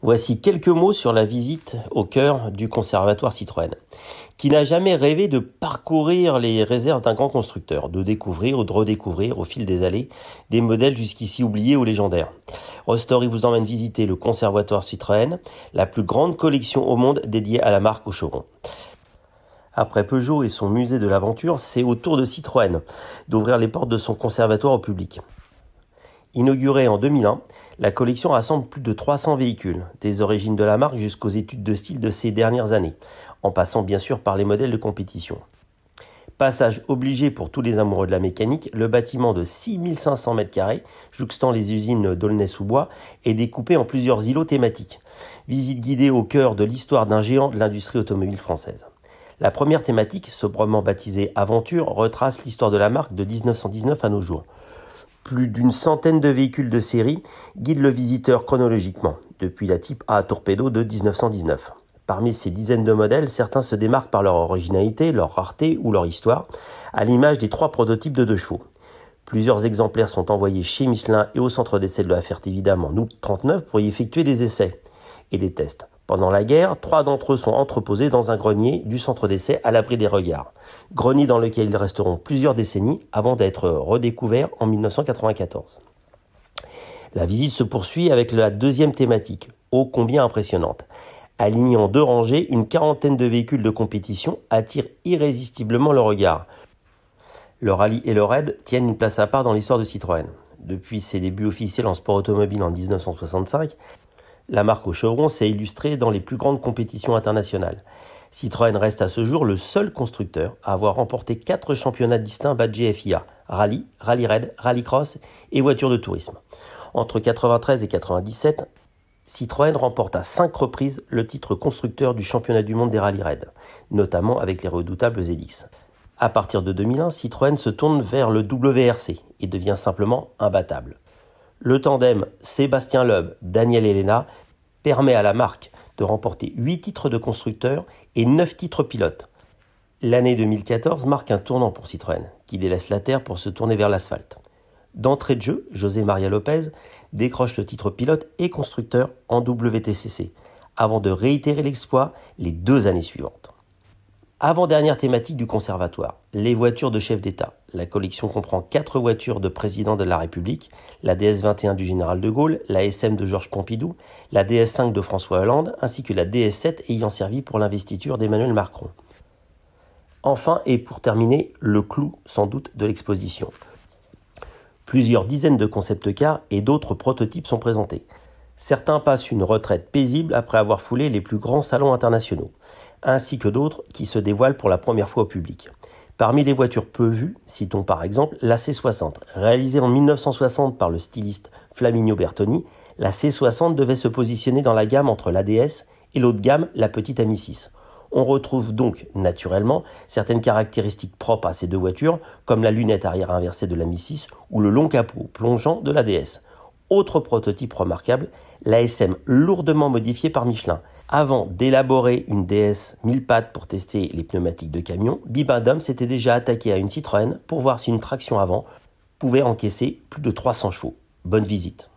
Voici quelques mots sur la visite au cœur du conservatoire Citroën. Qui n'a jamais rêvé de parcourir les réserves d'un grand constructeur, de découvrir ou de redécouvrir au fil des allées des modèles jusqu'ici oubliés ou légendaires. Rostory vous emmène visiter le conservatoire Citroën, la plus grande collection au monde dédiée à la marque au chevron. Après Peugeot et son musée de l'aventure, c'est au tour de Citroën d'ouvrir les portes de son conservatoire au public. Inaugurée en 2001, la collection rassemble plus de 300 véhicules, des origines de la marque jusqu'aux études de style de ces dernières années, en passant bien sûr par les modèles de compétition. Passage obligé pour tous les amoureux de la mécanique, le bâtiment de 6500 m², jouxtant les usines d'Aulnay-sous-Bois, est découpé en plusieurs îlots thématiques. Visite guidée au cœur de l'histoire d'un géant de l'industrie automobile française. La première thématique, sobrement baptisée Aventure, retrace l'histoire de la marque de 1919 à nos jours. Plus d'une centaine de véhicules de série guident le visiteur chronologiquement, depuis la Type A Torpedo de 1919. Parmi ces dizaines de modèles, certains se démarquent par leur originalité, leur rareté ou leur histoire, à l'image des 3 prototypes de 2 chevaux. Plusieurs exemplaires sont envoyés chez Michelin et au centre d'essai de la Ferté-Vidame en août 1939 pour y effectuer des essais et des tests. Pendant la guerre, 3 d'entre eux sont entreposés dans un grenier du centre d'essai à l'abri des regards. Grenier dans lequel ils resteront plusieurs décennies avant d'être redécouverts en 1994. La visite se poursuit avec la deuxième thématique, ô combien impressionnante. Alignés en 2 rangées, une quarantaine de véhicules de compétition attirent irrésistiblement le regard. Le rallye et le raid tiennent une place à part dans l'histoire de Citroën. Depuis ses débuts officiels en sport automobile en 1965, la marque au chevron s'est illustrée dans les plus grandes compétitions internationales. Citroën reste à ce jour le seul constructeur à avoir remporté 4 championnats distincts badgés FIA, rallye, rallye raid, rallycross et voitures de tourisme. Entre 1993 et 1997, Citroën remporte à 5 reprises le titre constructeur du championnat du monde des rallye raid, notamment avec les redoutables Helix. À partir de 2001, Citroën se tourne vers le WRC et devient simplement imbattable. Le tandem Sébastien Loeb, Daniel Elena permet à la marque de remporter 8 titres de constructeur et 9 titres pilotes. L'année 2014 marque un tournant pour Citroën, qui délaisse la terre pour se tourner vers l'asphalte. D'entrée de jeu, José María López décroche le titre pilote et constructeur en WTCC, avant de réitérer l'exploit les 2 années suivantes. Avant-dernière thématique du conservatoire, les voitures de chef d'État. La collection comprend 4 voitures de président de la République, la DS21 du général de Gaulle, la SM de Georges Pompidou, la DS5 de François Hollande, ainsi que la DS7 ayant servi pour l'investiture d'Emmanuel Macron. Enfin, et pour terminer, le clou sans doute de l'exposition. Plusieurs dizaines de concept-cars et d'autres prototypes sont présentés. Certains passent une retraite paisible après avoir foulé les plus grands salons internationaux, ainsi que d'autres qui se dévoilent pour la première fois au public. Parmi les voitures peu vues, citons par exemple la C60. Réalisée en 1960 par le styliste Flaminio Bertoni, la C60 devait se positionner dans la gamme entre l'ADS et l'autre gamme, la petite Ami 6. On retrouve donc naturellement certaines caractéristiques propres à ces 2 voitures, comme la lunette arrière inversée de l'Ami 6 ou le long capot plongeant de l'ADS. Autre prototype remarquable, la SM lourdement modifiée par Michelin. Avant d'élaborer une DS 1000 pattes pour tester les pneumatiques de camion, Bibendum s'était déjà attaqué à une Citroën pour voir si une traction avant pouvait encaisser plus de 300 chevaux. Bonne visite.